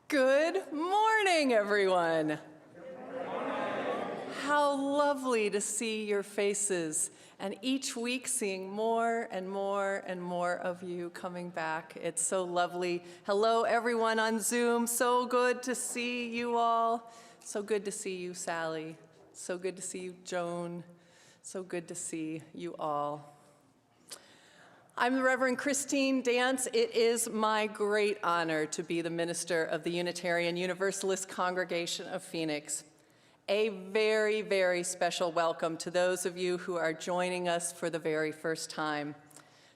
Good morning, everyone. How lovely to see your faces, and each week seeing more and more and more of you coming back. It's so lovely. Hello, everyone on Zoom. So good to see you all. So good to see you, Sally. So good to see you, Joan. So good to see you all. I'm the Reverend Christine Dance. It is my great honor to be the minister of the Unitarian Universalist Congregation of Phoenix. A very, very special welcome to those of you who are joining us for the very first time.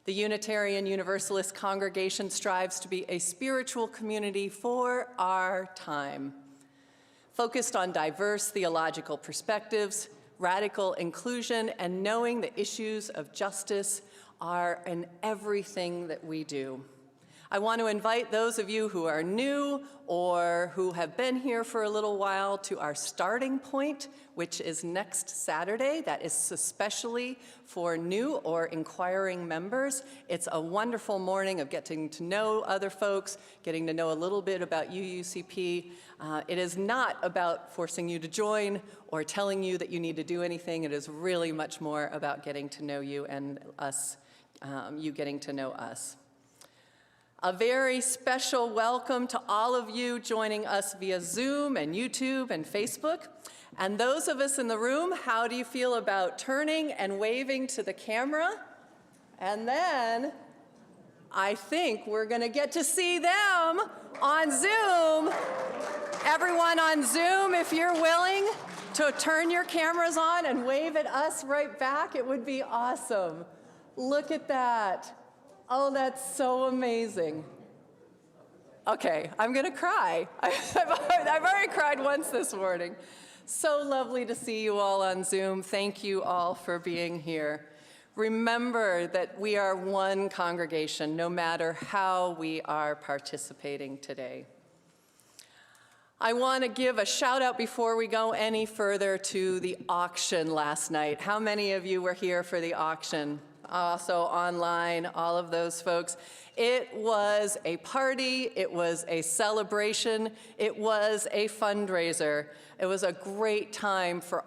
The Unitarian Universalist Congregation strives to be a spiritual community for our time, focused on diverse theological perspectives, radical inclusion, and knowing the issues of justice are in everything that we do. I want to invite those of you who are new or who have been here for a little while to our starting point, which is next Saturday. That is especially for new or inquiring members. It's a wonderful morning of getting to know other folks, getting to know a little bit about UUCP. It is not about forcing you to join or telling you that you need to do anything. It is really much more about getting to know you and us, you getting to know us. A very special welcome to all of you joining us via Zoom and YouTube and Facebook. And those of us in the room, how do you feel about turning and waving to the camera? And then I think we're going to get to see them on Zoom. Everyone on Zoom, if you're willing to turn your cameras on and wave at us right back, it would be awesome. Look at that. Oh, that's so amazing. Okay, I'm gonna cry. I've already cried once this morning. So lovely to see you all on Zoom. Thank you all for being here. Remember that we are one congregation, no matter how we are participating today. I want to give a shout out before we go any further to the auction last night. How many of you were here for the auction? Also online, all of those folks. It was a party, it was a celebration, it was a fundraiser. It was a great time for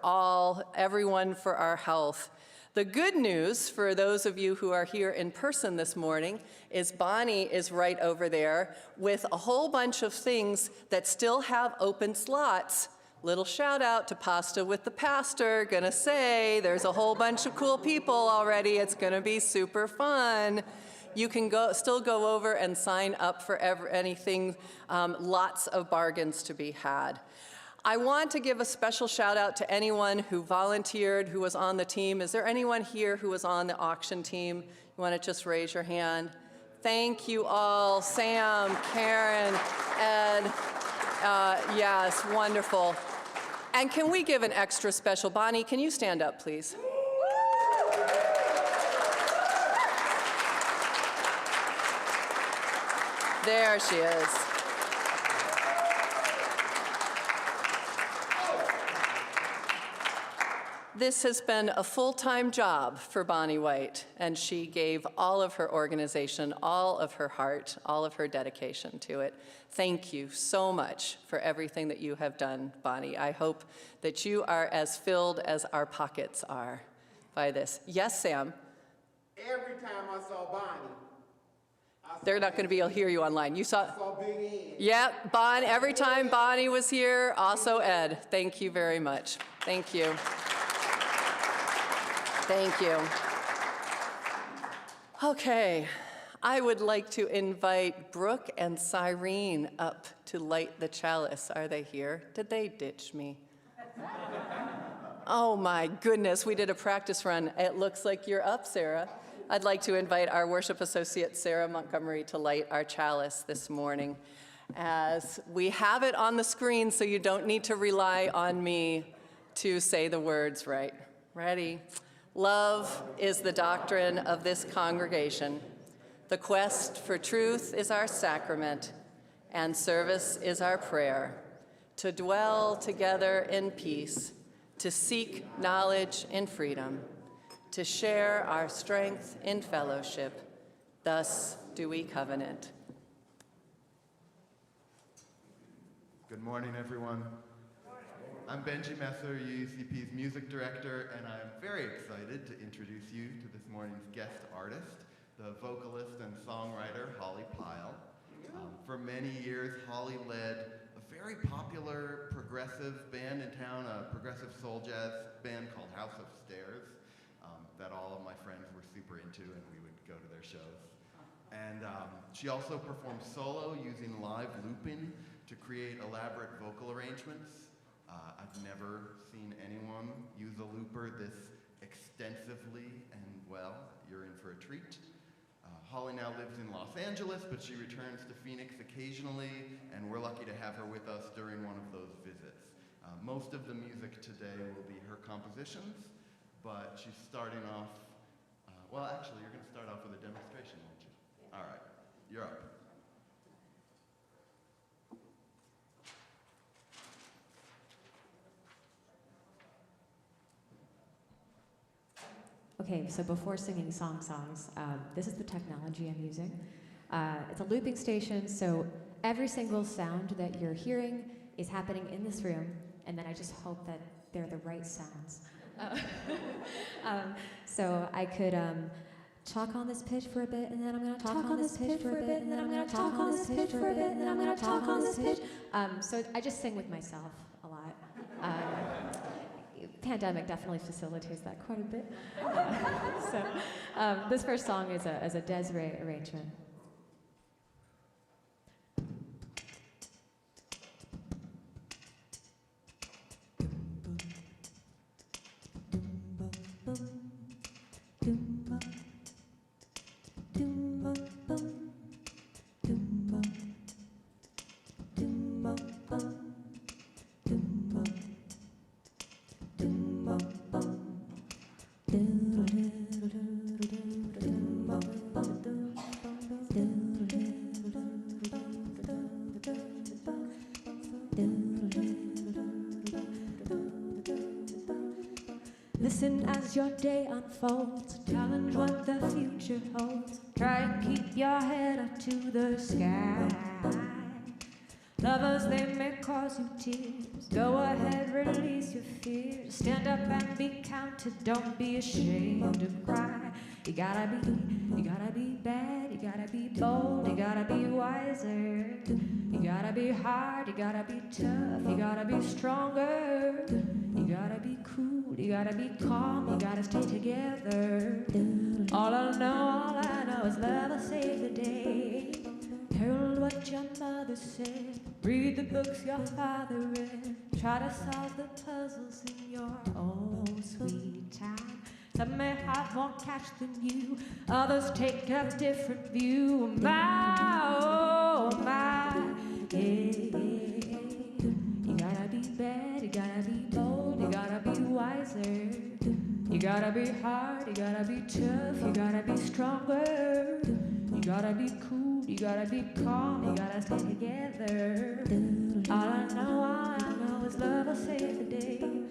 everyone for our health. The good news for those of you who are here in person this morning is Bonnie is right over there with a whole bunch of things that still have open slots. Little shout out to Pasta with the Pastor, gonna say there's a whole bunch of cool people already. It's gonna be super fun. You can still go over and sign up for anything, lots of bargains to be had. I want to give a special shout out to anyone who volunteered, who was on the team. Is there anyone here who was on the auction team? You wanna just raise your hand? Thank you all, Sam, Karen, Ed. Yes, wonderful. And can we give an extra special, Bonnie, can you stand up, please? There she is. This has been a full-time job for Bonnie White, and she gave all of her organization, all of her heart, all of her dedication to it. Thank you so much for everything that you have done, Bonnie. I hope that you are as filled as our pockets are by this. Yes, Sam? Every time I saw Bonnie, they're not going to be able to hear you online. You saw Big Ed. Yeah, every time Bonnie was here, also Ed. Thank you very much. Thank you. Thank you. Okay, I would like to invite Brooke and Cyrene up to light the chalice. Are they here? Did they ditch me? Oh my goodness, we did a practice run. It looks like you're up, Sarah. I'd like to invite our worship associate, Sarah Montgomery, to light our chalice this morning. As we have it on the screen, so you don't need to rely on me to say the words right. Ready? Love is the doctrine of this congregation. The quest for truth is our sacrament, and service is our prayer. To dwell together in peace, to seek knowledge in freedom, to share our strength in fellowship. Thus do we covenant. Good morning, everyone. I'm Benji Messer, UUCP's music director, and I'm very excited to introduce you to this morning's guest artist, the vocalist and songwriter Holly Pyle. For many years, Holly led a very popular progressive band in town, a progressive soul jazz band called House of Stairs, that all of my friends were super into, and we would go to their shows. And she also performed solo using live looping to create elaborate vocal arrangements. I've never seen anyone use a looper this extensively, and well, you're in for a treat. Holly now lives in Los Angeles, but she returns to Phoenix occasionally, and we're lucky to have her with us during one of those visits. Most of the music today will be her compositions, but she's starting off, well, actually, you're going to start off with a demonstration, won't you? All right, you're up. Okay, so before singing songs, this is the technology I'm using. It's a looping station, so every single sound that you're hearing is happening in this room, and then I just hope that they're the right sounds. So I could talk on this pitch for a bit, and then I'm going to talk on this pitch for a bit, and then I'm going to talk on this pitch for a bit, and then I'm going to talk on this pitch. So I just sing with myself a lot. Pandemic definitely facilitates that quite a bit. So this first song is a Desiree arrangement. Listen as your day unfolds, challenge what the future holds. Try and keep your head up to the sky. Lovers, they may cause you tears. Go ahead, release your fears. Stand up and be counted, don't be ashamed to cry. You gotta be bad, you gotta be bold, you gotta be wiser. You gotta be hard, you gotta be tough, you gotta be stronger. You gotta be cool, you gotta be calm, you gotta stay together. All I know is love will save the day. Herald what your mother said, read the books your father read. Try to solve the puzzles in your own sweet time. Some may have more catch than you, others take a different view. My, oh my, yeah. You gotta be bad, you gotta be bold, you gotta be wiser. You gotta be hard, you gotta be tough, you gotta be stronger. You gotta be cool, you gotta be calm, you gotta stay together. All I know is love will save the day.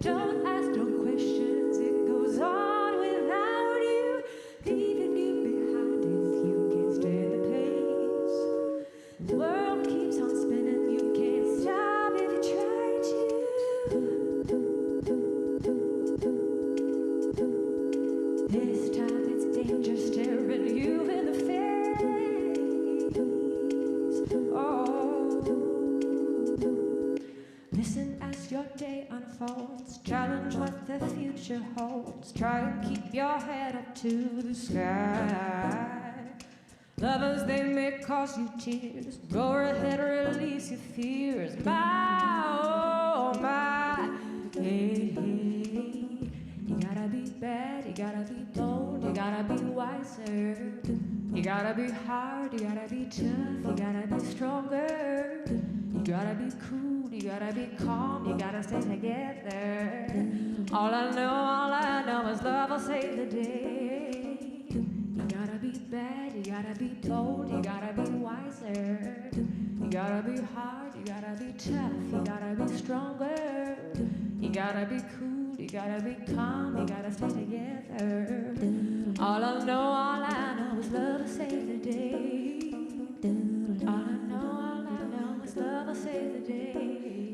Don't ask no questions, it goes on without you, leaving you behind if you can't stay the pace. The world keeps on spinning, you can't stop if you try to. This time it's danger staring you in the face. Oh, listen as your day unfolds, challenge what the future holds. Try and keep your head up to the sky. Lovers, they may cause you tears. Go ahead, release your fears. My, oh my, hey, hey. You gotta be bad, you gotta be bold, you gotta be wiser. You gotta be hard, you gotta be tough, you gotta be stronger. You gotta be cool, you gotta be calm, you gotta stay together. All I know is love will save the day. You gotta be bad, you gotta be told, you gotta be wiser. You gotta be hard, you gotta be tough, you gotta be stronger. You gotta be cool, you gotta be calm, you gotta stay together. All I know is love will save the day. All I know is love will save the day.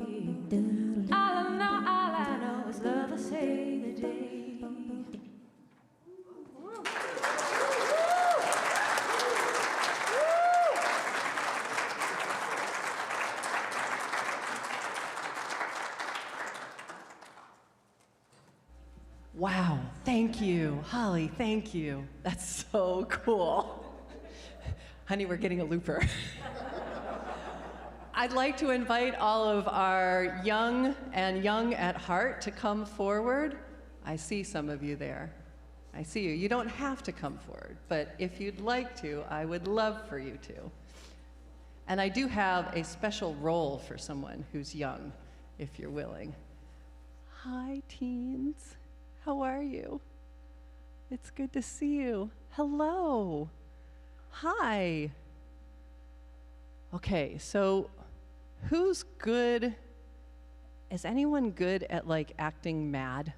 All I know is love will save the day. Wow, thank you. Holly, thank you. That's so cool. Honey, we're getting a looper. I'd like to invite all of our young and young at heart to come forward. I see some of you there. I see you. You don't have to come forward, but if you'd like to, I would love for you to. And I do have a special role for someone who's young, if you're willing. Hi, teens. How are you? It's good to see you. Hello. Hi. Okay, so who's good? Is anyone good at like acting mad?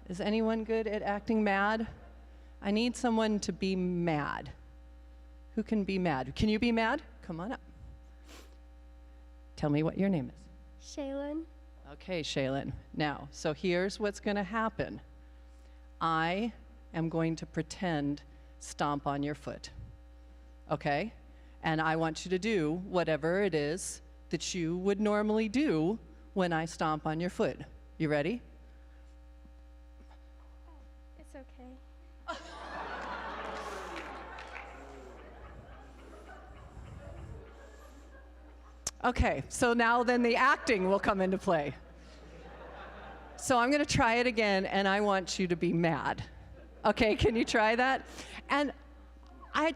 Is anyone good at acting mad? I need someone to be mad. Who can be mad? Can you be mad? Come on up. Tell me what your name is. Shaylin. Okay, Shaylin. Now, so here's what's going to happen. I am going to pretend stomp on your foot, okay? And I want you to do whatever it is that you would normally do when I stomp on your foot. You ready? It's okay. Okay, so now then the acting will come into play. So I'm going to try it again, and I want you to be mad. Okay, can you try that? And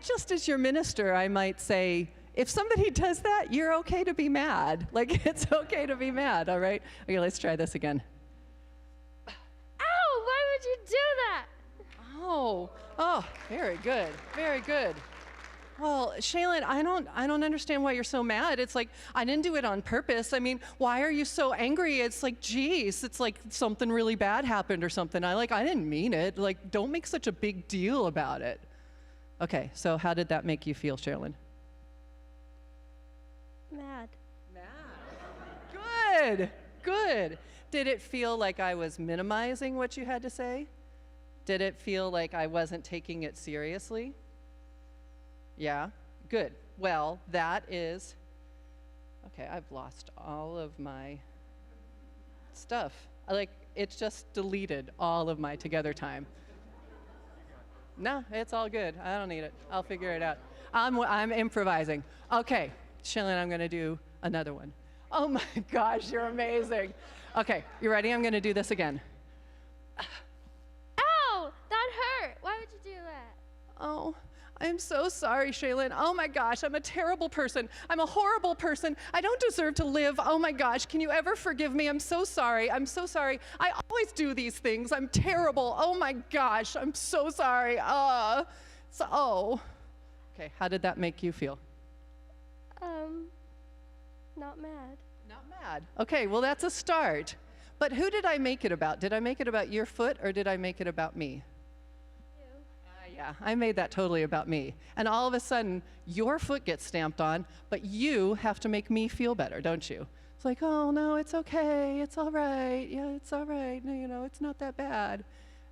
just as your minister, I might say, if somebody does that, you're okay to be mad. Like, it's okay to be mad, all right? Okay, let's try this again. Ow! Why would you do that? Oh, very good, very good. Well, Shaylin, I don't understand why you're so mad. It's like, I didn't do it on purpose. I mean, why are you so angry? It's like, geez, it's like something really bad happened or something. I didn't mean it. Like, don't make such a big deal about it. Okay, so how did that make you feel, Shaylin? Mad. Good, good. Did it feel like I was minimizing what you had to say? Did it feel like I wasn't taking it seriously? Yeah, good. Well, that is, okay, I've lost all of my stuff. It's just deleted all of my together time. No, it's all good. I don't need it. I'll figure it out. I'm improvising. Okay, Shaylin, I'm gonna do another one. Oh my gosh, you're amazing. Okay, you ready? I'm gonna do this again. Ow! That hurt! Why would you do that? Oh, I'm so sorry, Shaylin. Oh my gosh, I'm a terrible person. I'm a horrible person. I don't deserve to live. Oh my gosh, can you ever forgive me? I'm so sorry. I'm so sorry. I always do these things. I'm terrible. Oh my gosh, I'm so sorry. Okay, how did that make you feel? Not mad. Not mad. Okay, well that's a start. But who did I make it about? Did I make it about your foot or did I make it about me? Yeah, I made that totally about me. And all of a sudden, your foot gets stamped on, but you have to make me feel better, don't you? It's like, oh, no, it's okay. It's all right. Yeah, it's all right. No, it's not that bad.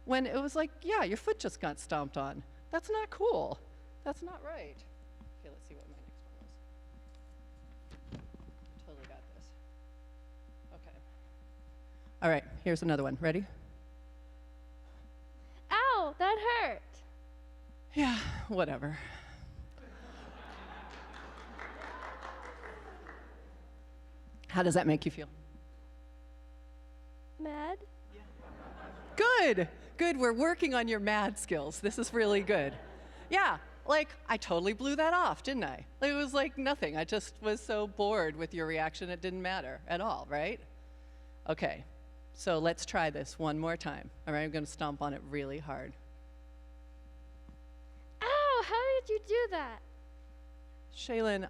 When it was like, yeah, your foot just got stomped on. That's not cool. That's not right. Okay, let's see what my next one was. Totally got this. Okay. All right, here's another one. Ready? Ow! That hurt! Yeah, whatever. How does that make you feel? Mad? Good, good. We're working on your mad skills. This is really good. Yeah, like I totally blew that off, didn't I? It was like nothing. I just was so bored with your reaction, it didn't matter at all, right? Okay, so let's try this one more time. All right, I'm gonna stomp on it really hard. Ow! would you do that? Shaylin,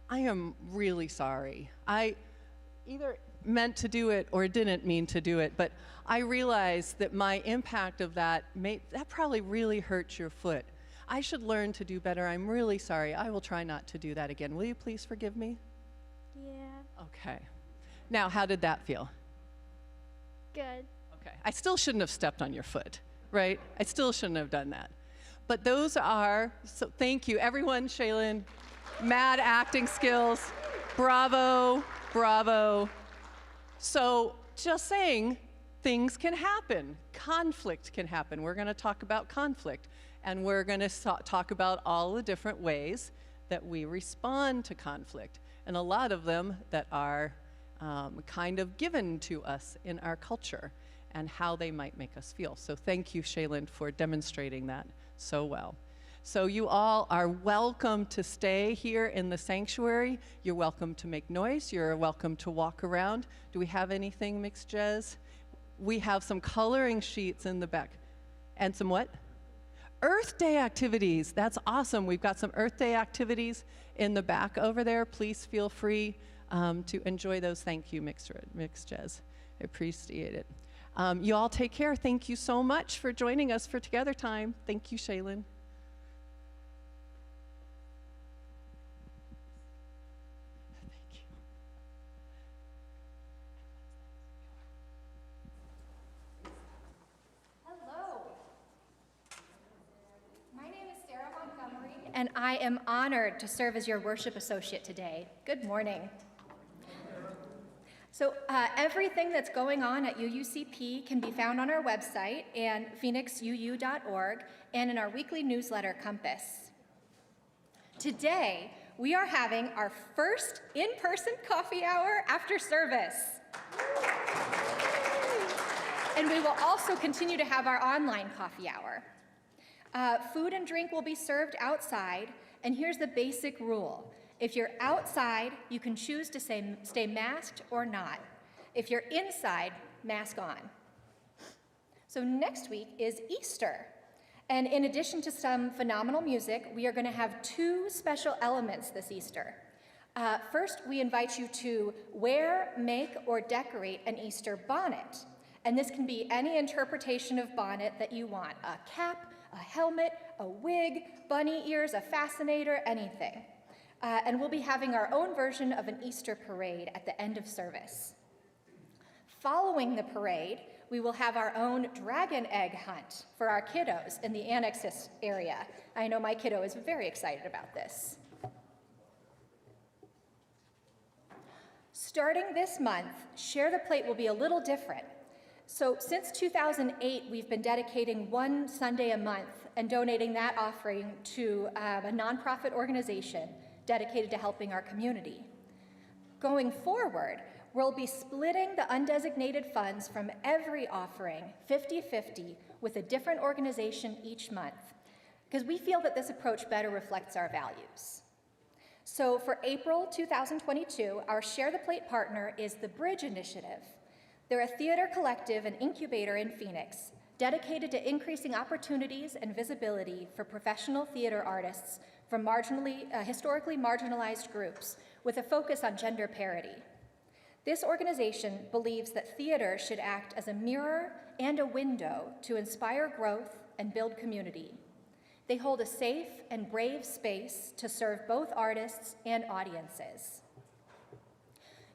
I am really sorry. I either meant to do it or didn't mean to do it, but I realized that my impact of that probably really hurt your foot. I should learn to do better. I'm really sorry. I will try not to do that again. Will you please forgive me? Yeah. Okay. Now, how did that feel? Good. Okay. I still shouldn't have stepped on your foot, right? I still shouldn't have done that. But those are, so thank you. Everyone, Shaylin, mad acting skills. Bravo, bravo. So just saying, things can happen. Conflict can happen. We're going to talk about conflict. And we're going to talk about all the different ways that we respond to conflict. And a lot of them that are kind of given to us in our culture and how they might make us feel. So thank you, Shaylin, for demonstrating that so well. So you all are welcome to stay here in the sanctuary. You're welcome to make noise. You're welcome to walk around. Do we have anything, Mixed Jazz? We have some coloring sheets in the back. And some what? Earth Day activities. That's awesome. We've got some Earth Day activities in the back over there. Please feel free to enjoy those. Thank you, Mixed Jazz. I appreciate it. You all take care. Thank you so much for joining us for Together Time. Thank you, Shaylin. Hello. My name is Sarah Montgomery, and I am honored to serve as your worship associate today. Good morning. So everything that's going on at UUCP can be found on our website and phoenixuu.org and in our weekly newsletter, Compass. Today, we are having our first in-person coffee hour after service. And we will also continue to have our online coffee hour. Food and drink will be served outside, and here's the basic rule. If you're outside, you can choose to stay masked or not. If you're inside, mask on. So next week is Easter. And in addition to some phenomenal music, we are going to have two special elements this Easter. First, we invite you to wear, make, or decorate an Easter bonnet. And this can be any interpretation of bonnet that you want. A cap, a helmet, a wig, bunny ears, a fascinator, anything. And we'll be having our own version of an Easter parade at the end of service. Following the parade, we will have our own dragon egg hunt for our kiddos in the annexes area. I know my kiddo is very excited about this. Starting this month, Share the Plate will be a little different. So since 2008, we've been dedicating one Sunday a month and donating that offering to a nonprofit organization dedicated to helping our community. Going forward, we'll be splitting the undesignated funds from every offering 50-50 with a different organization each month, because we feel that this approach better reflects our values. So for April 2022, our Share the Plate partner is the Bridge Initiative. They're a theater collective and incubator in Phoenix dedicated to increasing opportunities and visibility for professional theater artists from historically marginalized groups with a focus on gender parity. This organization believes that theater should act as a mirror and a window to inspire growth and build community. They hold a safe and brave space to serve both artists and audiences.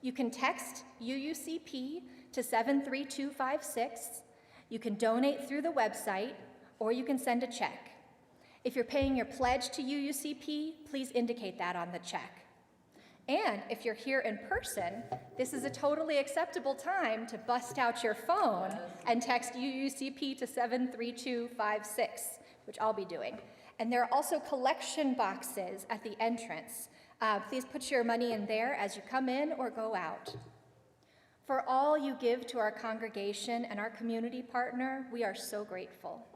You can text UUCP to 73256. You can donate through the website, or you can send a check. If you're paying your pledge to UUCP, please indicate that on the check. And if you're here in person, this is a totally acceptable time to bust out your phone and text UUCP to 73256, which I'll be doing. And there are also collection boxes at the entrance. Please put your money in there as you come in or go out. For all you give to our congregation and our community partner, we are so grateful.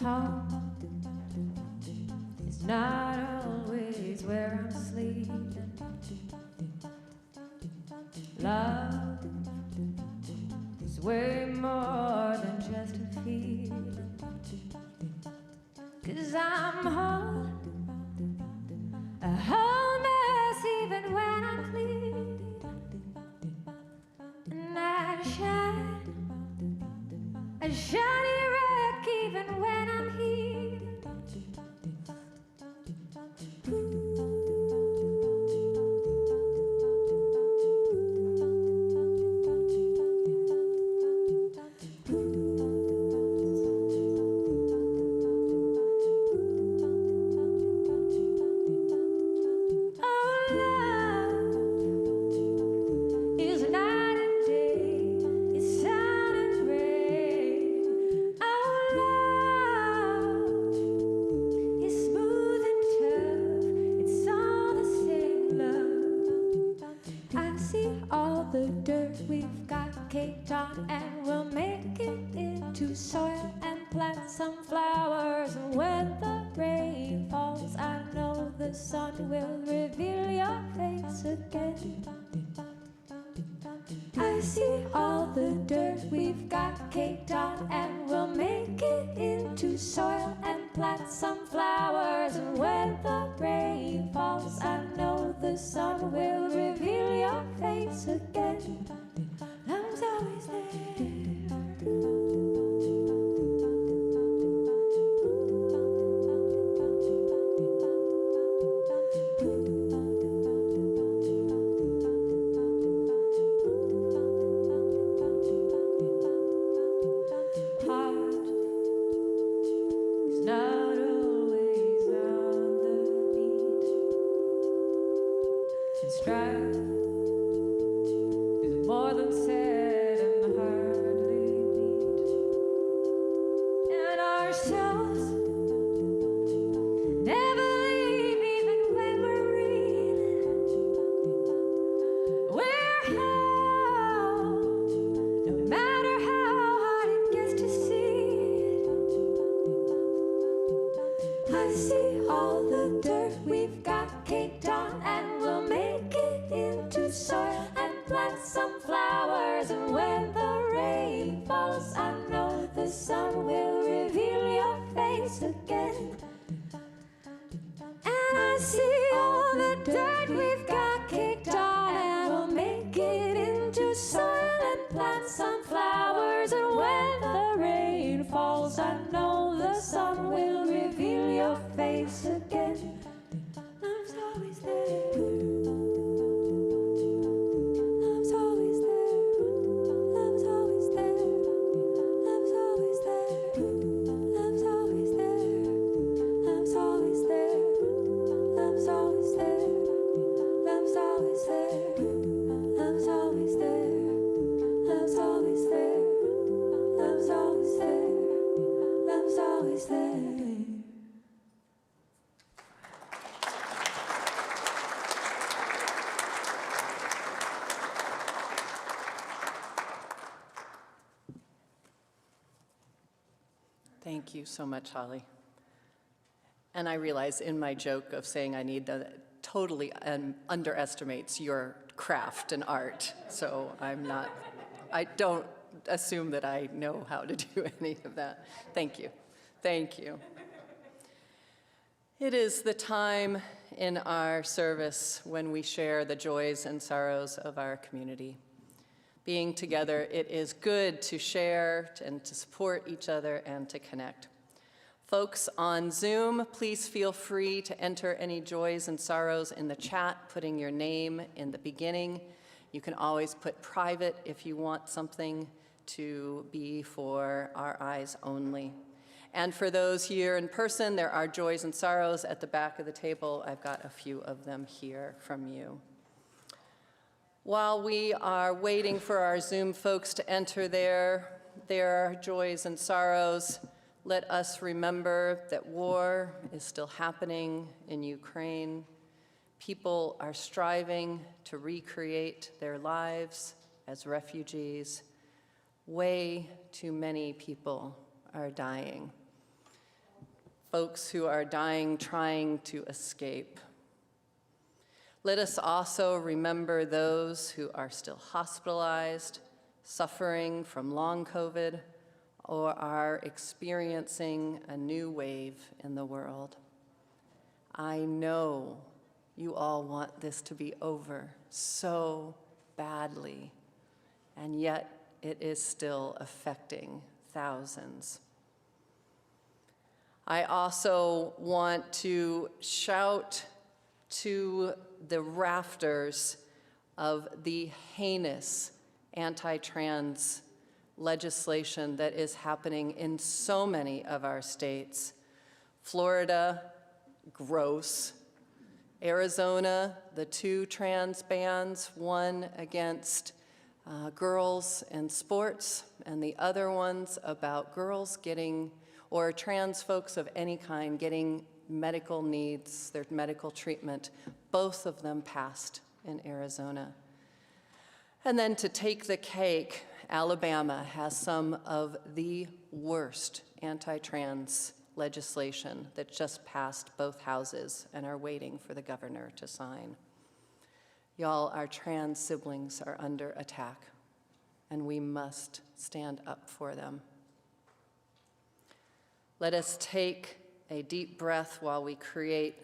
home is not always where I'm sleeping. Love is way more than just a feeling. 'Cause I'm whole, a whole mess even when I'm clean. And I shine, a shiny wreck even when I'm healed. The dirt we've got caked on, and we'll make it into soil and plant some flowers. And when the rain falls, I know the sun will reveal your face again. I see all the dirt we've got caked on, and we'll make it into soil and plant some flowers. And when the rain falls, I know the sun will reveal your face again. Love's always there. Thank you so much, Holly. And I realize in my joke of saying I need that totally underestimates your craft and art. So I don't assume that I know how to do any of that. Thank you. Thank you. It is the time in our service when we share the joys and sorrows of our community. Being together, it is good to share and to support each other and to connect. Folks on Zoom, please feel free to enter any joys and sorrows in the chat, putting your name in the beginning. You can always put private if you want something to be for our eyes only. And for those here in person, there are joys and sorrows at the back of the table. I've got a few of them here from you. While we are waiting for our Zoom folks to enter their joys and sorrows, let us remember that war is still happening in Ukraine. People are striving to recreate their lives as refugees. Way too many people are dying. folks who are dying trying to escape. Let us also remember those who are still hospitalized, suffering from long COVID, or are experiencing a new wave in the world. I know you all want this to be over so badly, and yet it is still affecting thousands. I also want to shout to the rafters of the heinous anti-trans legislation that is happening in so many of our states. Florida, gross. Arizona, the 2 trans bans, one against girls in sports, and the other ones about girls getting, or trans folks of any kind, getting medical needs, their medical treatment. Both of them passed in Arizona. And then to take the cake, Alabama has some of the worst anti-trans legislation that just passed both houses and are waiting for the governor to sign. Y'all, our trans siblings are under attack, and we must stand up for them. Let us take a deep breath while we create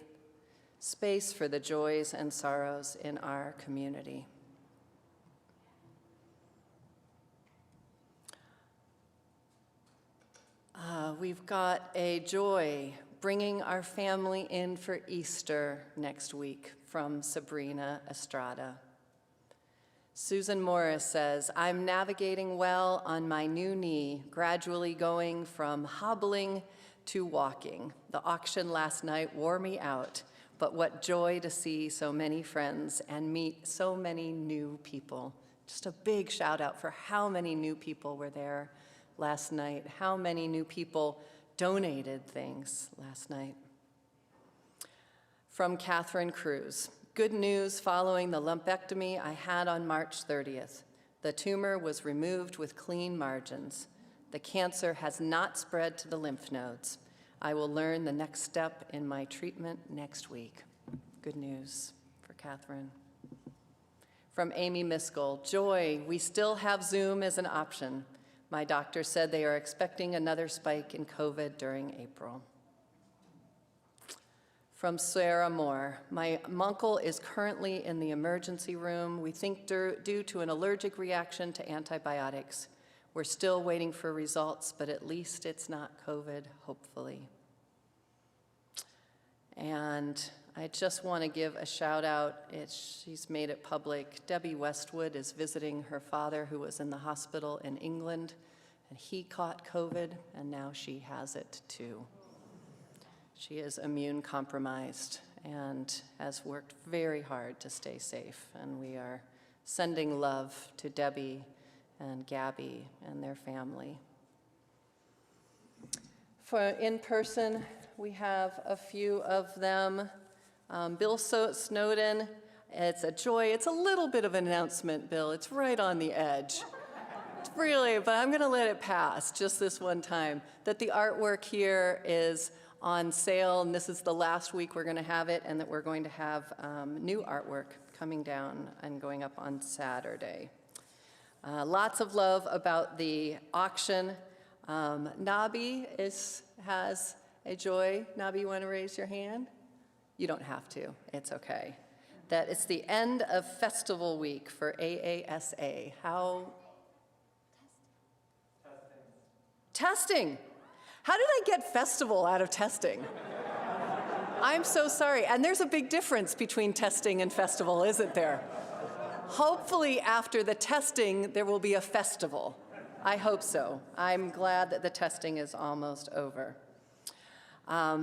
space for the joys and sorrows in our community. We've got a joy bringing our family in for Easter next week from Sabrina Estrada. Susan Morris says, I'm navigating well on my new knee, gradually going from hobbling to walking. The auction last night wore me out, but what joy to see so many friends and meet so many new people. Just a big shout out for how many new people were there last night, how many new people donated things last night. From Catherine Cruz, good news following the lumpectomy I had on March 30th. The tumor was removed with clean margins. The cancer has not spread to the lymph nodes. I will learn the next step in my treatment next week. Good news for Catherine. From Amy Miskell, joy, we still have Zoom as an option. My doctor said they are expecting another spike in COVID during April. From Sarah Moore, my uncle is currently in the emergency room. We think due to an allergic reaction to antibiotics. We're still waiting for results, but at least it's not COVID, hopefully. And I just want to give a shout out. She's made it public. Debbie Westwood is visiting her father who was in the hospital in England, and he caught COVID, and now she has it too. She is immune compromised and has worked very hard to stay safe, and we are sending love to Debbie and Gabby and their family. For in person, we have a few of them. Bill Snowden, it's a joy. It's a little bit of an announcement, Bill. It's right on the edge. It's really, but I'm going to let it pass just this one time, that the artwork here is on sale, and this is the last week we're going to have it, and that we're going to have new artwork coming down and going up on Saturday. Lots of love about the auction. Nabi has a joy. Nabi, you want to raise your hand? You don't have to. It's okay. That it's the end of festival week for AASA. How? Testing. How did I get festival out of testing? I'm so sorry. And there's a big difference between testing and festival, isn't there? Hopefully after the testing, there will be a festival. I hope so. I'm glad that the testing is almost over.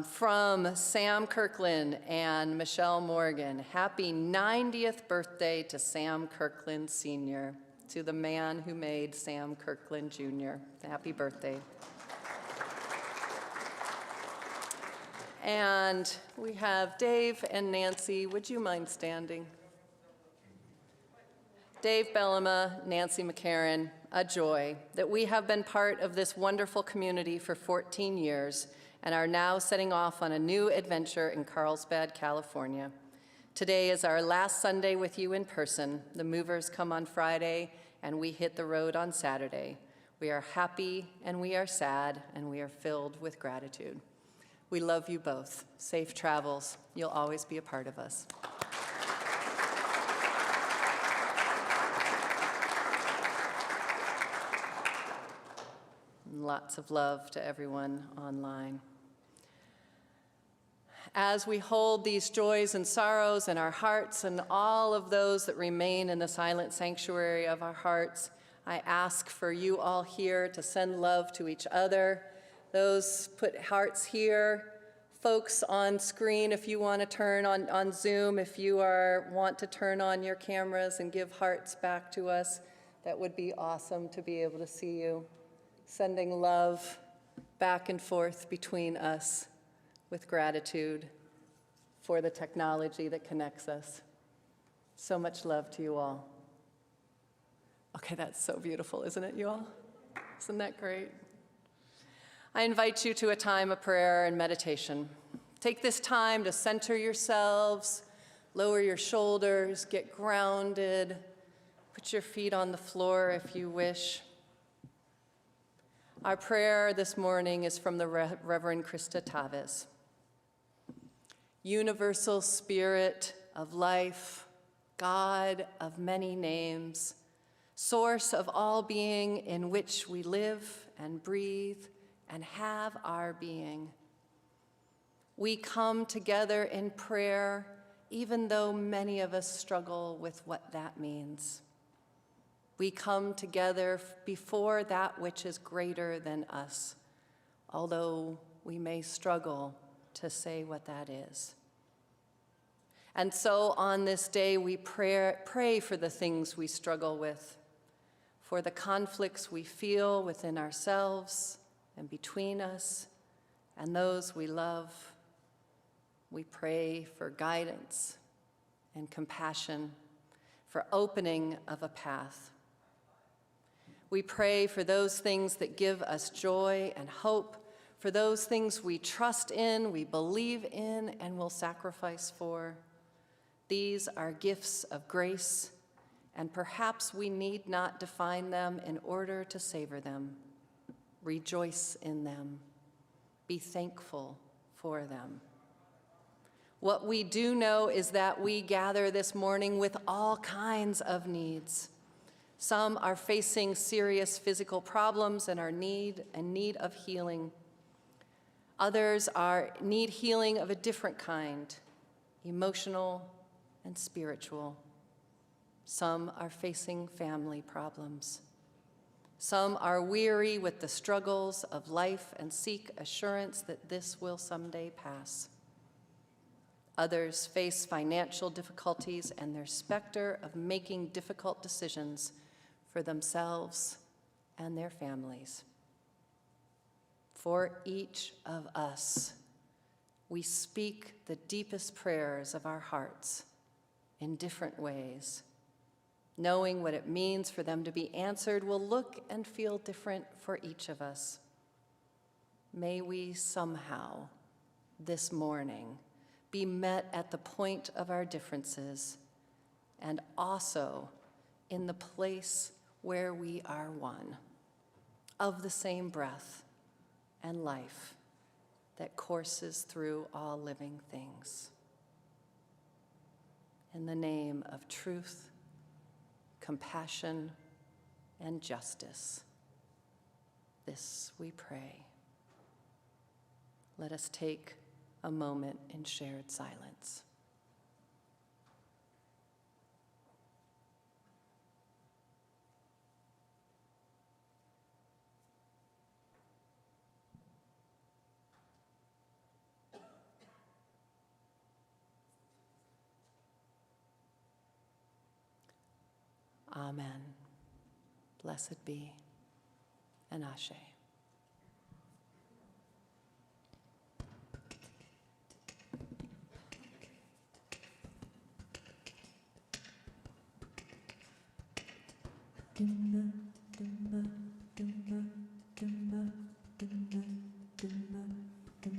From Sam Kirkland and Michelle Morgan, happy 90th birthday to Sam Kirkland Sr., to the man who made Sam Kirkland Jr. Happy birthday. And we have Dave and Nancy. Would you mind standing? Dave Bellama, Nancy McCarran, a joy that we have been part of this wonderful community for 14 years, and are now setting off on a new adventure in Carlsbad, California. Today is our last Sunday with you in person. The movers come on Friday, and we hit the road on Saturday. We are happy, and we are sad, and we are filled with gratitude. We love you both. Safe travels. You'll always be a part of us. Lots of love to everyone online. As we hold these joys and sorrows in our hearts and all of those that remain in the silent sanctuary of our hearts, I ask for you all here to send love to each other. Those put hearts here. Folks on screen, if you want to turn on Zoom, if you want to turn on your cameras and give hearts back to us, that would be awesome to be able to see you. Sending love back and forth between us with gratitude for the technology that connects us. So much love to you all. Okay, that's so beautiful, isn't it, you all? Isn't that great? I invite you to a time of prayer and meditation. Take this time to center yourselves, lower your shoulders, get grounded, put your feet on the floor if you wish. Our prayer this morning is from the Reverend Krista Tavis. Universal Spirit of life, God of many names, source of all being in which we live and breathe and have our being. We come together in prayer, even though many of us struggle with what that means. We come together before that which is greater than us, although we may struggle to say what that is. And so on this day, we pray for the things we struggle with, for the conflicts we feel within ourselves and between us and those we love. We pray for guidance and compassion, for opening of a path. We pray for those things that give us joy and hope, for those things we trust in, we believe in, and will sacrifice for. These are gifts of grace, and perhaps we need not define them in order to savor them. Rejoice in them. Be thankful for them. What we do know is that we gather this morning with all kinds of needs. Some are facing serious physical problems and are in need of healing. Others need healing of a different kind, emotional and spiritual. Some are facing family problems. Some are weary with the struggles of life and seek assurance that this will someday pass. Others face financial difficulties and their specter of making difficult decisions for themselves and their families. For each of us, we speak the deepest prayers of our hearts in different ways. Knowing what it means for them to be answered will look and feel different for each of us. May we somehow, this morning, be met at the point of our differences and also in the place where we are one, of the same breath and life that courses through all living things. In the name of truth, compassion, and justice, this we pray. Let us take a moment in shared silence. Amen. Blessed be, and Ashe. Dumba, dumba, dumba, dumba, dumba, dumba.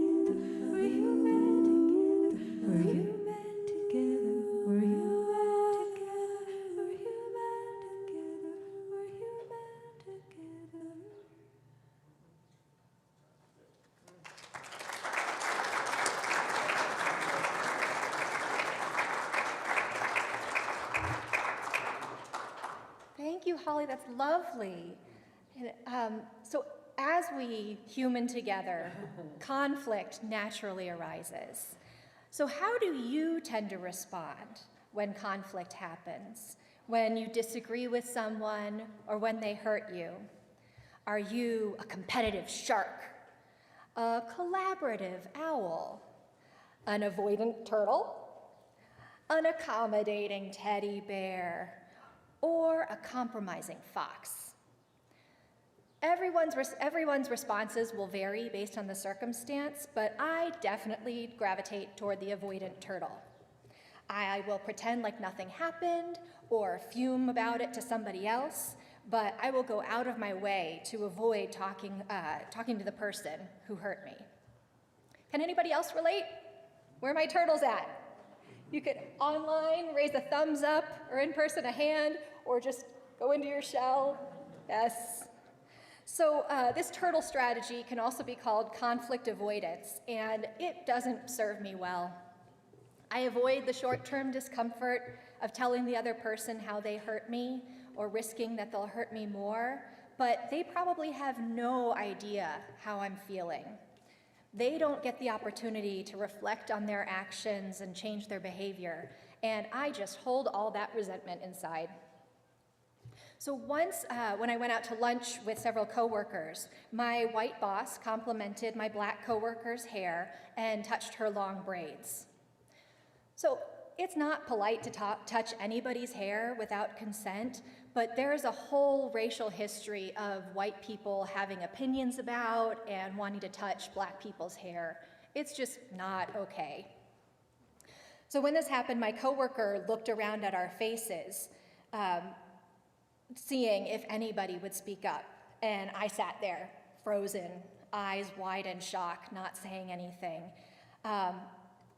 We're human together. We're human together. We're human together. We're human together. We're human together. Thank you, Holly. That's lovely. And, so as we human together, conflict naturally arises. So how do you tend to respond when conflict happens? When you disagree with someone or when they hurt you? Are you a competitive shark, a collaborative owl, an avoidant turtle, an accommodating teddy bear, or a compromising fox? Everyone's responses will vary based on the circumstance, but I definitely gravitate toward the avoidant turtle. I will pretend like nothing happened or fume about it to somebody else, but I will go out of my way to avoid talking to the person who hurt me. Can anybody else relate? Where are my turtles at? You could online raise a thumbs up, or in person a hand, or just go into your shell. Yes. So this turtle strategy can also be called conflict avoidance, and it doesn't serve me well. I avoid the short-term discomfort of telling the other person how they hurt me or risking that they'll hurt me more, but they probably have no idea how I'm feeling. They don't get the opportunity to reflect on their actions and change their behavior, and I just hold all that resentment inside. So once, when I went out to lunch with several coworkers, my white boss complimented my black coworker's hair and touched her long braids. So it's not polite to touch anybody's hair without consent, but there's a whole racial history of white people having opinions about and wanting to touch black people's hair. It's just not okay. So when this happened, my coworker looked around at our faces, seeing if anybody would speak up, and I sat there, frozen, eyes wide in shock, not saying anything.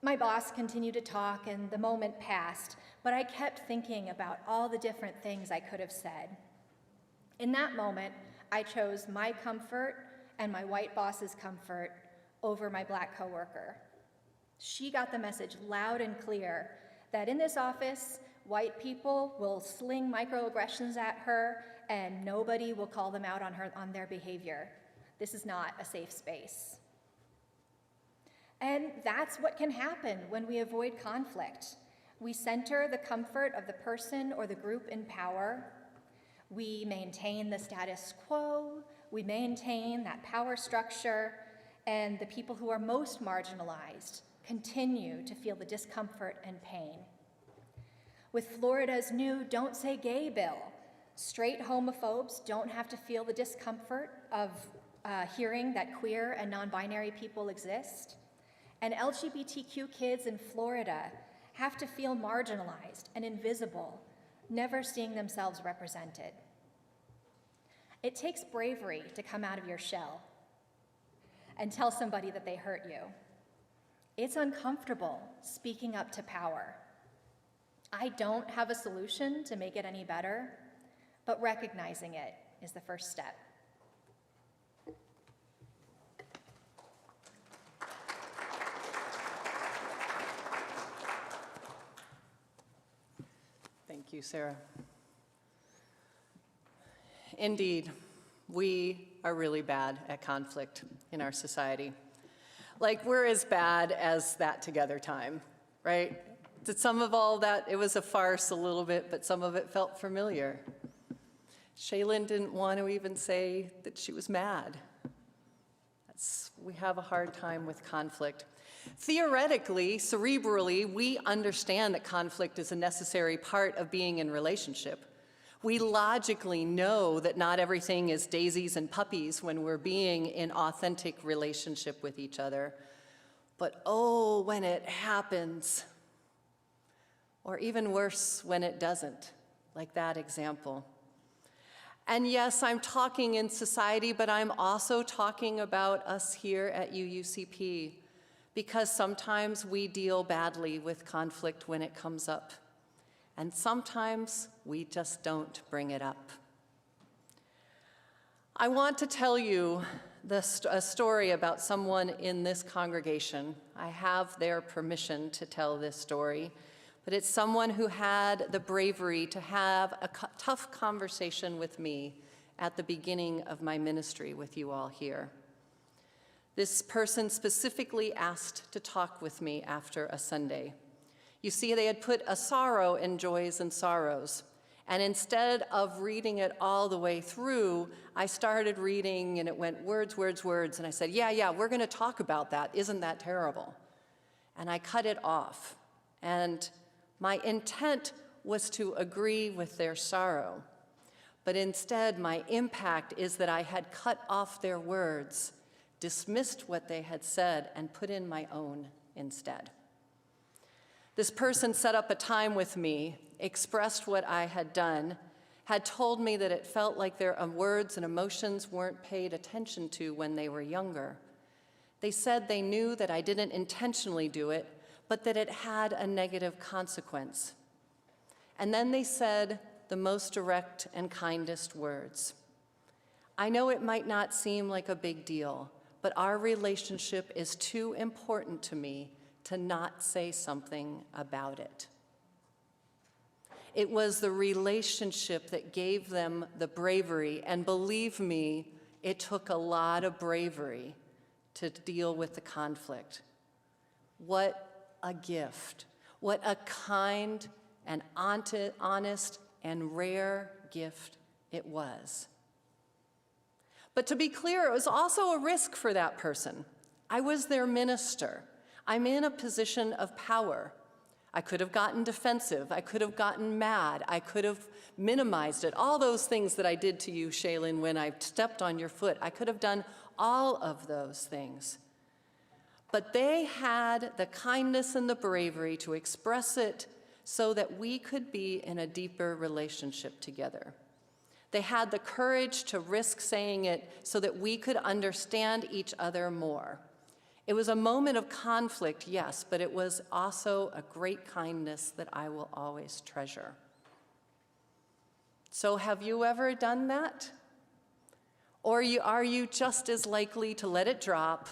My boss continued to talk, and the moment passed, but I kept thinking about all the different things I could have said. In that moment, I chose my comfort and my white boss's comfort over my black coworker. She got the message loud and clear that in this office, white people will sling microaggressions at her, and nobody will call them out on their behavior. This is not a safe space. And that's what can happen when we avoid conflict. We center the comfort of the person or the group in power. We maintain the status quo. We maintain that power structure. And the people who are most marginalized continue to feel the discomfort and pain. With Florida's new Don't Say Gay bill, straight homophobes don't have to feel the discomfort of hearing that queer and non-binary people exist. And LGBTQ kids in Florida have to feel marginalized and invisible, never seeing themselves represented. It takes bravery to come out of your shell and tell somebody that they hurt you. It's uncomfortable speaking up to power. I don't have a solution to make it any better, but recognizing it is the first step. Thank you, Sarah. Indeed, we are really bad at conflict in our society. Like, we're as bad as that together time, right? Did some of all that, it was a farce a little bit, but some of it felt familiar. Shaylin didn't want to even say that she was mad. We have a hard time with conflict. Theoretically, cerebrally, we understand that conflict is a necessary part of being in relationship. We logically know that not everything is daisies and puppies when we're being in authentic relationship with each other. But oh, when it happens, or even worse, when it doesn't, like that example. And yes, I'm talking in society, but I'm also talking about us here at UUCP, because sometimes we deal badly with conflict when it comes up, and sometimes we just don't bring it up. I want to tell you a story about someone in this congregation. I have their permission to tell this story, but it's someone who had the bravery to have a tough conversation with me at the beginning of my ministry with you all here. This person specifically asked to talk with me after a Sunday. You see, they had put a sorrow in Joys and Sorrows, and instead of reading it all the way through, I started reading and it went words, words, words, and I said, yeah, we're gonna talk about that. Isn't that terrible? And I cut it off, and my intent was to agree with their sorrow, but instead my impact is that I had cut off their words, dismissed what they had said, and put in my own instead. This person set up a time with me, expressed what I had done, had told me that it felt like their words and emotions weren't paid attention to when they were younger. They said they knew that I didn't intentionally do it, but that it had a negative consequence. And then they said the most direct and kindest words. I know it might not seem like a big deal, but our relationship is too important to me to not say something about it. It was the relationship that gave them the bravery. And believe me, it took a lot of bravery to deal with the conflict. What a gift. What a kind and honest and rare gift it was. But to be clear, it was also a risk for that person. I was their minister. I'm in a position of power. I could have gotten defensive. I could have gotten mad. I could have minimized it. All those things that I did to you, Shaylin, when I stepped on your foot. I could have done all of those things. But they had the kindness and the bravery to express it so that we could be in a deeper relationship together. They had the courage to risk saying it so that we could understand each other more. It was a moment of conflict, yes, but it was also a great kindness that I will always treasure. So have you ever done that? Or are you just as likely to let it drop,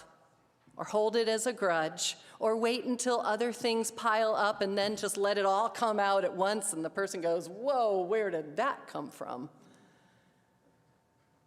or hold it as a grudge, or wait until other things pile up and then just let it all come out at once and the person goes, whoa, where did that come from?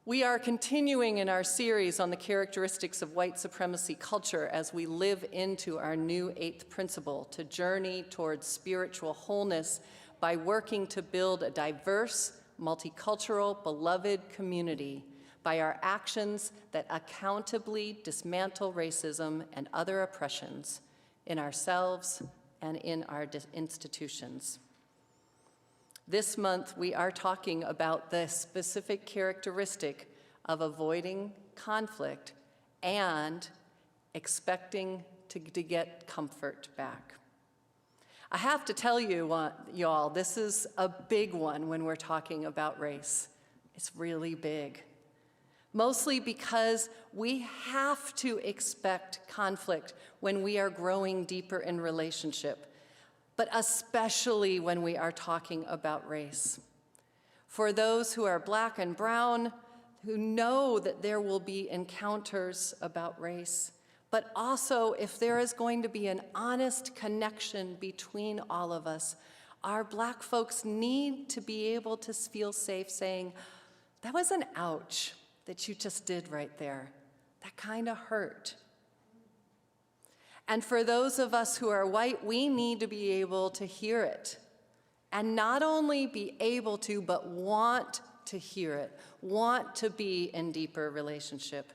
We are continuing in our series on the characteristics of white supremacy culture as we live into our new 8th principle to journey towards spiritual wholeness by working to build a diverse, multicultural, beloved community by our actions that accountably dismantle racism and other oppressions in ourselves and in our institutions. This month, we are talking about the specific characteristic of avoiding conflict and expecting to get comfort back. I have to tell you, y'all, this is a big one when we're talking about race. It's really big. Mostly because we have to expect conflict when we are growing deeper in relationship, but especially when we are talking about race. For those who are Black and brown, who know that there will be encounters about race, but also if there is going to be an honest connection between all of us, our Black folks need to be able to feel safe saying, that was an ouch that you just did right there. That kind of hurt. And for those of us who are white, we need to be able to hear it. And not only be able to, but want to hear it, want to be in deeper relationship.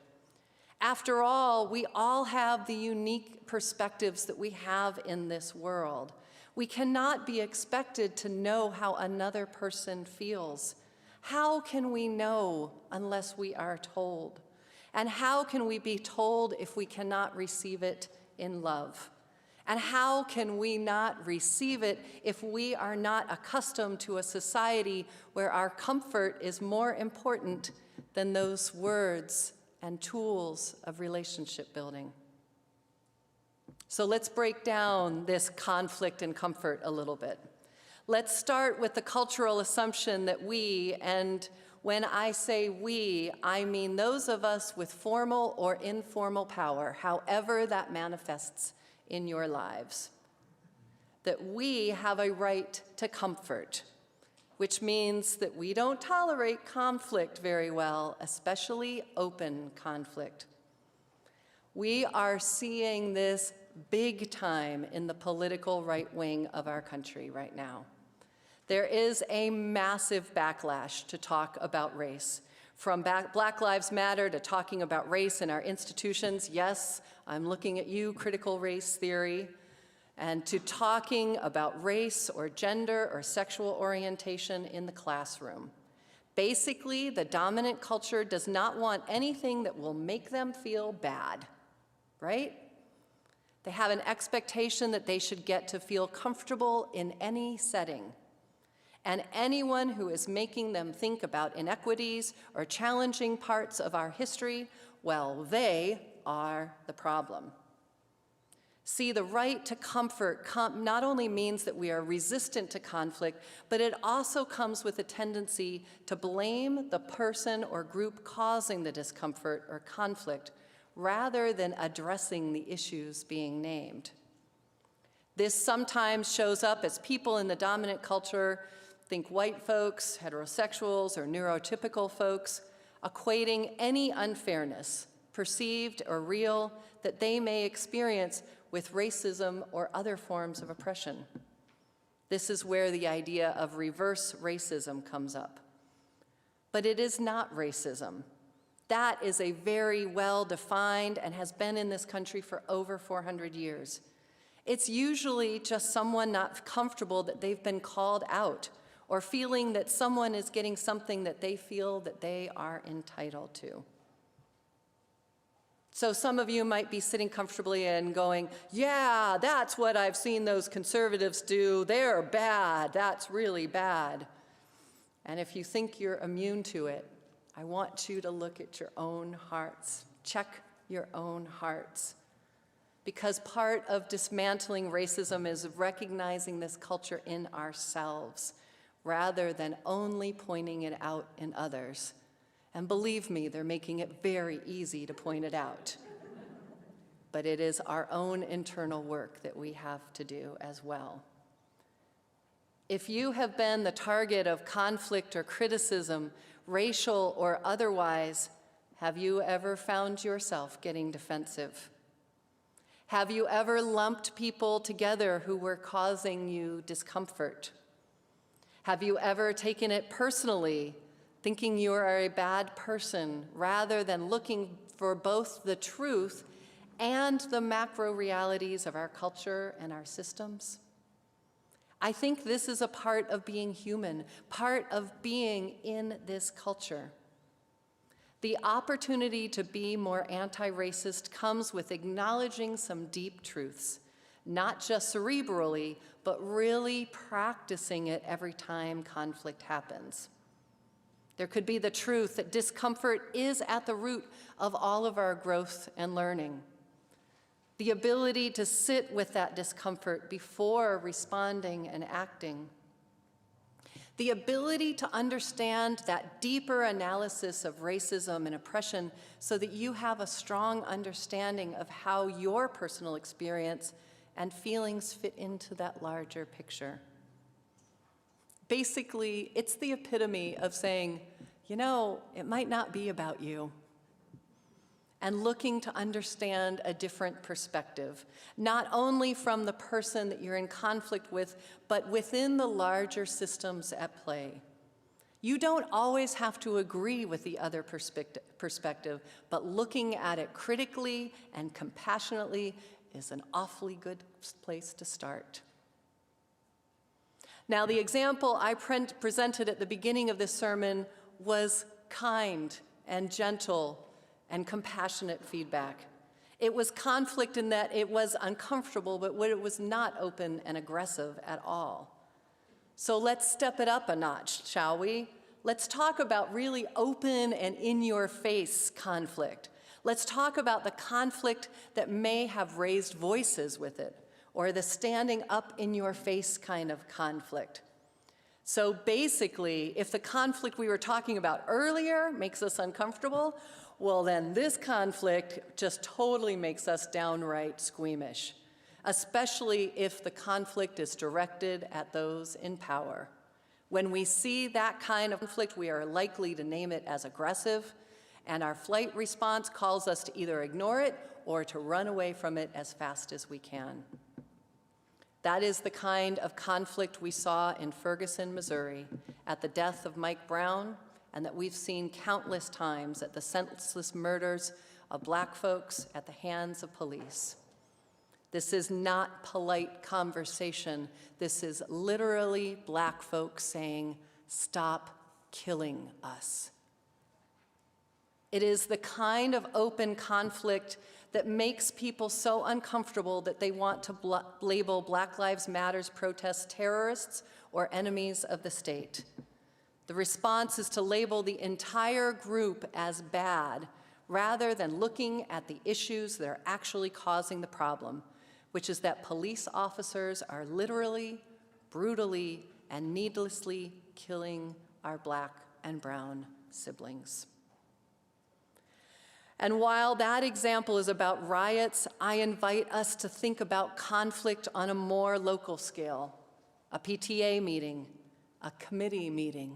After all, we all have the unique perspectives that we have in this world. We cannot be expected to know how another person feels. How can we know unless we are told? And how can we be told if we cannot receive it in love? And how can we not receive it if we are not accustomed to a society where our comfort is more important than those words and tools of relationship building? So let's break down this conflict and comfort a little bit. Let's start with the cultural assumption that we, and when I say we, I mean those of us with formal or informal power, however that manifests in your lives, that we have a right to comfort, which means that we don't tolerate conflict very well, especially open conflict. We are seeing this big time in the political right wing of our country right now. There is a massive backlash to talk about race. From Black Lives Matter to talking about race in our institutions, yes, I'm looking at you, critical race theory, and to talking about race or gender or sexual orientation in the classroom. Basically, the dominant culture does not want anything that will make them feel bad, right? They have an expectation that they should get to feel comfortable in any setting. And anyone who is making them think about inequities or challenging parts of our history, well, they are the problem. See, the right to comfort not only means that we are resistant to conflict, but it also comes with a tendency to blame the person or group causing the discomfort or conflict, rather than addressing the issues being named. This sometimes shows up as people in the dominant culture think white folks, heterosexuals, or neurotypical folks, equating any unfairness, perceived or real, that they may experience with racism or other forms of oppression. This is where the idea of reverse racism comes up. But it is not racism. That is a very well-defined and has been in this country for over 400 years. It's usually just someone not comfortable that they've been called out, or feeling that someone is getting something that they feel that they are entitled to. So some of you might be sitting comfortably and going, yeah, that's what I've seen those conservatives do. They're bad. That's really bad. And if you think you're immune to it, I want you to look at your own hearts. Check your own hearts. Because part of dismantling racism is recognizing this culture in ourselves, rather than only pointing it out in others. And believe me, they're making it very easy to point it out. But it is our own internal work that we have to do as well. If you have been the target of conflict or criticism, racial or otherwise, have you ever found yourself getting defensive? Have you ever lumped people together who were causing you discomfort? Have you ever taken it personally, thinking you are a bad person, rather than looking for both the truth and the macro realities of our culture and our systems? I think this is a part of being human, part of being in this culture. The opportunity to be more anti-racist comes with acknowledging some deep truths, not just cerebrally, but really practicing it every time conflict happens. There could be the truth that discomfort is at the root of all of our growth and learning. The ability to sit with that discomfort before responding and acting. The ability to understand that deeper analysis of racism and oppression so that you have a strong understanding of how your personal experience and feelings fit into that larger picture. Basically, it's the epitome of saying, you know, it might not be about you. And looking to understand a different perspective, not only from the person that you're in conflict with, but within the larger systems at play. You don't always have to agree with the other perspective, but looking at it critically and compassionately is an awfully good place to start. Now, the example I presented at the beginning of this sermon was kind and gentle and compassionate feedback. It was conflict in that it was uncomfortable, but it was not open and aggressive at all. So let's step it up a notch, shall we? Let's talk about really open and in-your-face conflict. Let's talk about the conflict that may have raised voices with it, or the standing up in your face kind of conflict. So basically, if the conflict we were talking about earlier makes us uncomfortable, well then this conflict just totally makes us downright squeamish, especially if the conflict is directed at those in power. When we see that kind of conflict, we are likely to name it as aggressive, and our flight response calls us to either ignore it or to run away from it as fast as we can. That is the kind of conflict we saw in Ferguson, Missouri, at the death of Mike Brown, and that we've seen countless times at the senseless murders of Black folks at the hands of police. This is not polite conversation. This is literally Black folks saying, "Stop killing us." It is the kind of open conflict that makes people so uncomfortable that they want to label Black Lives Matter's protests terrorists or enemies of the state. The response is to label the entire group as bad, rather than looking at the issues that are actually causing the problem, which is that police officers are literally, brutally, and needlessly killing our Black and brown siblings. And while that example is about riots, I invite us to think about conflict on a more local scale, a PTA meeting, a committee meeting,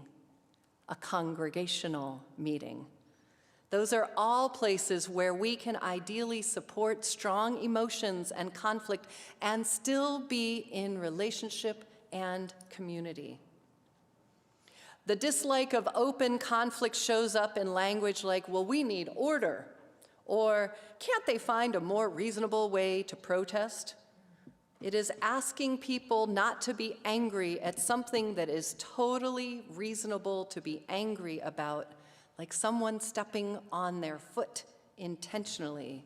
a congregational meeting. Those are all places where we can ideally support strong emotions and conflict and still be in relationship and community. The dislike of open conflict shows up in language like, well, we need order, or can't they find a more reasonable way to protest? It is asking people not to be angry at something that is totally reasonable to be angry about, like someone stepping on their foot intentionally,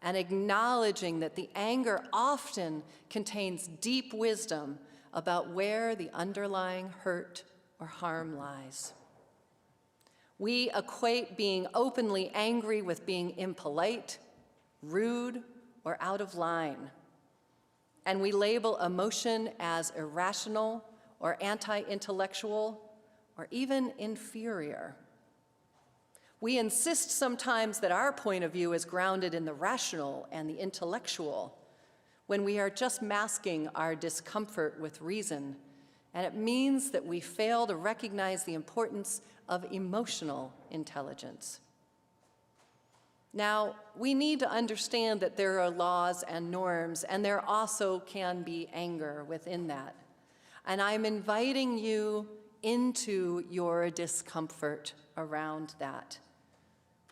and acknowledging that the anger often contains deep wisdom about where the underlying hurt or harm lies. We equate being openly angry with being impolite, rude, or out of line. And we label emotion as irrational or anti-intellectual or even inferior. We insist sometimes that our point of view is grounded in the rational and the intellectual, when we are just masking our discomfort with reason, and it means that we fail to recognize the importance of emotional intelligence. Now, we need to understand that there are laws and norms, and there also can be anger within that. And I'm inviting you into your discomfort around that.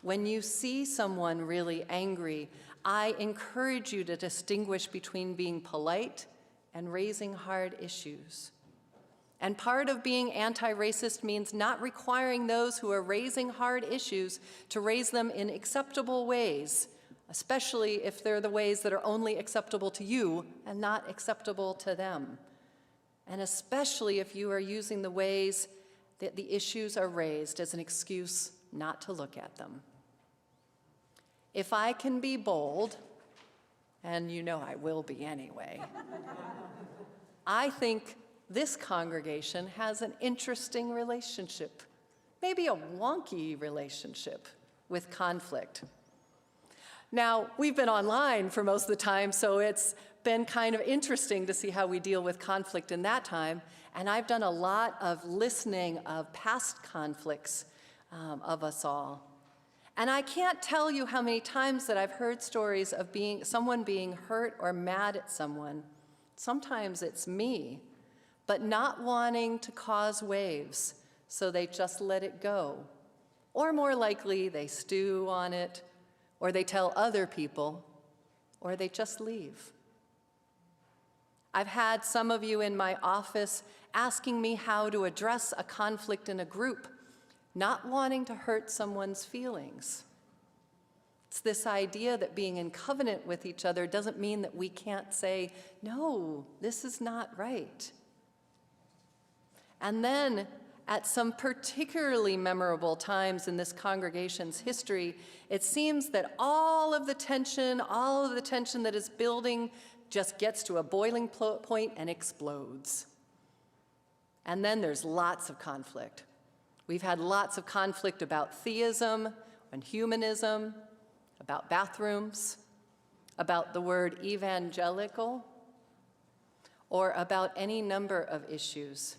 When you see someone really angry, I encourage you to distinguish between being polite and raising hard issues. And part of being anti-racist means not requiring those who are raising hard issues to raise them in acceptable ways, especially if they're the ways that are only acceptable to you and not acceptable to them. And especially if you are using the ways that the issues are raised as an excuse not to look at them. If I can be bold, and you know I will be anyway, I think this congregation has an interesting relationship, maybe a wonky relationship with conflict. Now, we've been online for most of the time, so it's been kind of interesting to see how we deal with conflict in that time, and I've done a lot of listening of past conflicts of us all. And I can't tell you how many times that I've heard stories of someone being hurt or mad at someone. Sometimes it's me, but not wanting to cause waves, so they just let it go. Or more likely, they stew on it, or they tell other people, or they just leave. I've had some of you in my office asking me how to address a conflict in a group, not wanting to hurt someone's feelings. It's this idea that being in covenant with each other doesn't mean that we can't say, no, this is not right. And then, at some particularly memorable times in this congregation's history, it seems that all of the tension that is building just gets to a boiling point and explodes. And then there's lots of conflict. We've had lots of conflict about theism and humanism, about bathrooms, about the word evangelical, or about any number of issues.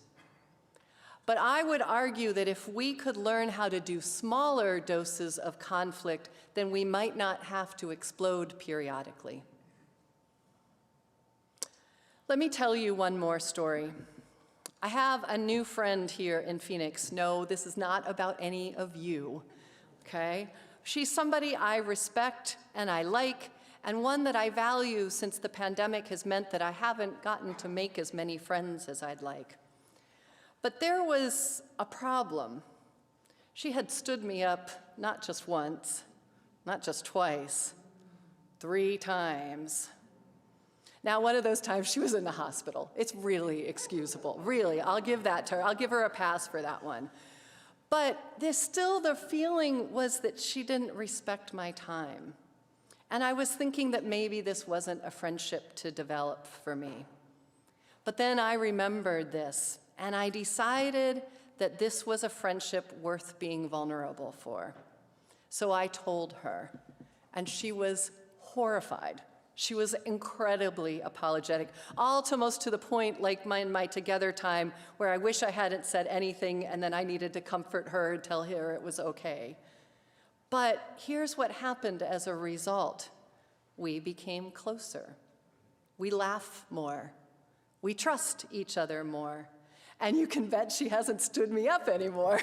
But I would argue that if we could learn how to do smaller doses of conflict, then we might not have to explode periodically. Let me tell you one more story. I have a new friend here in Phoenix. No, this is not about any of you, okay? She's somebody I respect and I like, and one that I value since the pandemic has meant that I haven't gotten to make as many friends as I'd like. But there was a problem. She had stood me up not just once, not just twice, 3 times. Now, one of those times she was in the hospital. It's really excusable, really. I'll give that to her. I'll give her a pass for that one. But the feeling was that she didn't respect my time. And I was thinking that maybe this wasn't a friendship to develop for me. But then I remembered this, and I decided that this was a friendship worth being vulnerable for. So I told her, and she was horrified. She was incredibly apologetic, almost to the point, like in my together time, where I wish I hadn't said anything and then I needed to comfort her and tell her it was okay. But here's what happened as a result. We became closer. We laugh more. We trust each other more. And you can bet she hasn't stood me up anymore.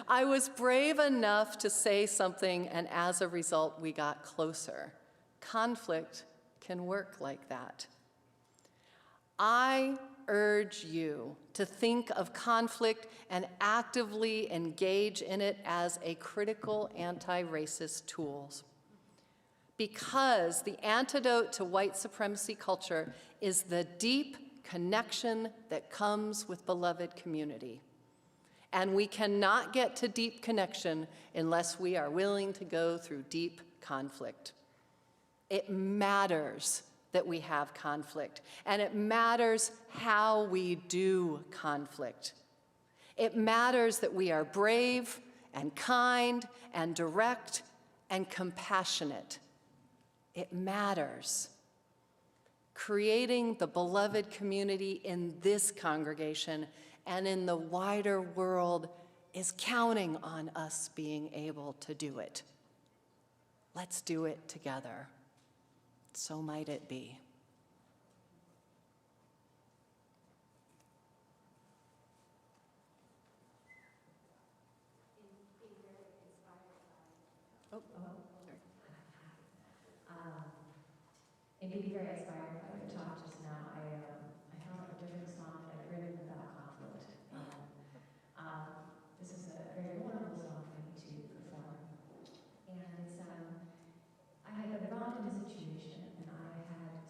I was brave enough to say something, and as a result, we got closer. Conflict can work like that. I urge you to think of conflict and actively engage in it as a critical anti-racist tool. Because the antidote to white supremacy culture is the deep connection that comes with beloved community. And we cannot get to deep connection unless we are willing to go through deep conflict. It matters that we have conflict, and it matters how we do conflict. It matters that we are brave and kind and direct and compassionate. It matters. Creating the beloved community in this congregation and in the wider world is counting on us being able to do it. Let's do it together. So might it be. In being very inspired by your talk just now, I thought of a different song that I've written about conflict. This is a very wonderful song for me to perform. And it's, I had been involved in a situation, and I had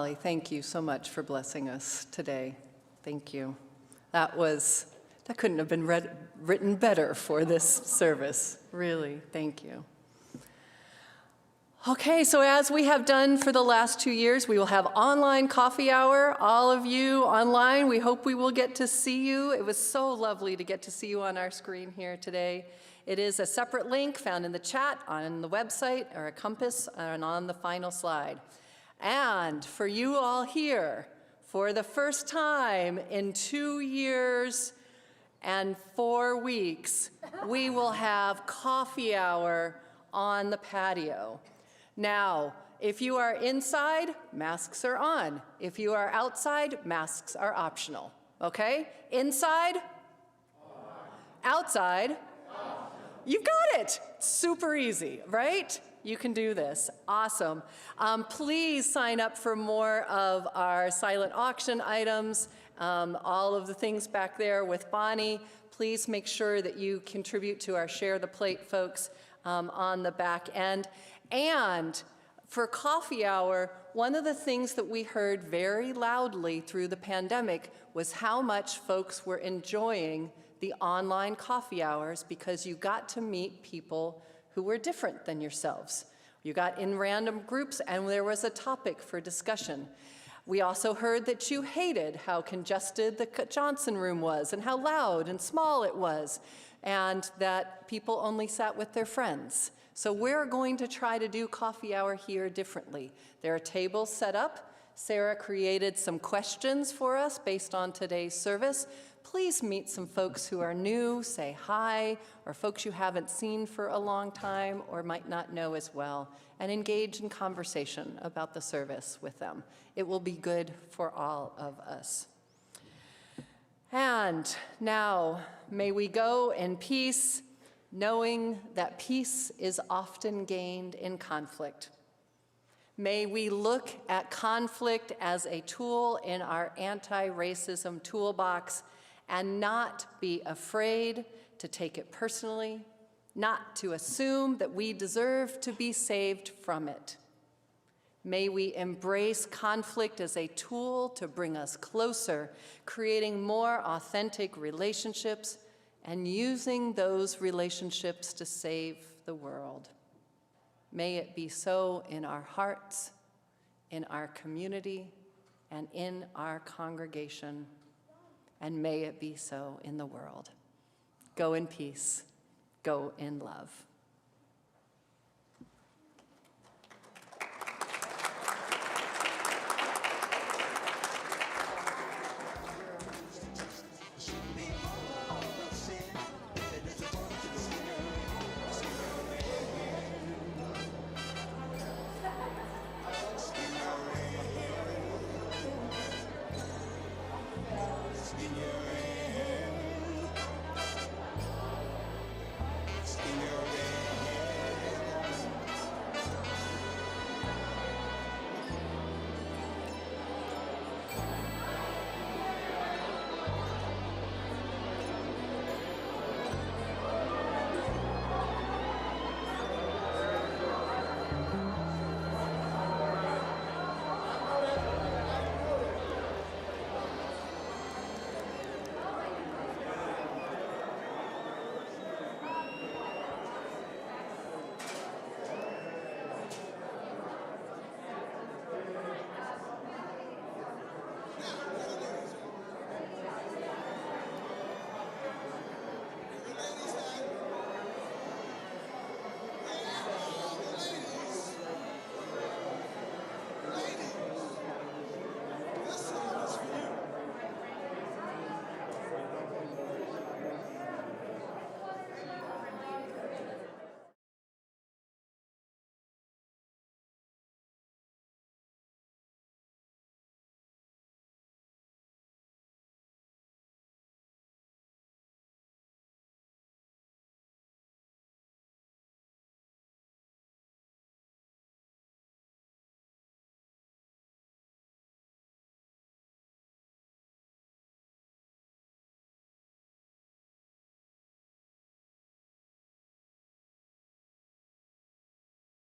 Holly, thank you so much for blessing us today. Thank you. That couldn't have been written better for this service. Really, thank you. Okay, so as we have done for the last 2 years, we will have online coffee hour. All of you online, we hope we will get to see you. It was so lovely to get to see you on our screen here today. It is a separate link found in the chat, on the website, or a compass, and on the final slide. And for you all here, for the first time in 2 years and 4 weeks, we will have coffee hour on the patio. Now, if you are inside, masks are on. If you are outside, masks are optional, okay? Inside? Outside? You got it. Super easy, right? You can do this. Awesome. Please sign up for more of our silent auction items, all of the things back there with Bonnie. Please make sure that you contribute to our Share the Plate folks on the back end. And for coffee hour, one of the things that we heard very loudly through the pandemic was how much folks were enjoying the online coffee hours because you got to meet people who were different than yourselves. You got in random groups and there was a topic for discussion. We also heard that you hated how congested the Johnson room was and how loud and small it was, and that people only sat with their friends. So we're going to try to do coffee hour here differently. There are tables set up. Sarah created some questions for us based on today's service. Please meet some folks who are new, say hi, or folks you haven't seen for a long time or might not know as well, and engage in conversation about the service with them. It will be good for all of us. And now, may we go in peace, knowing that peace is often gained in conflict. May we look at conflict as a tool in our anti-racism toolbox and not be afraid to take it personally, not to assume that we deserve to be saved from it. May we embrace conflict as a tool to bring us closer, creating more authentic relationships and using those relationships to save the world. May it be so in our hearts, in our community, and in our congregation, and may it be so in the world. Go in peace, go in love.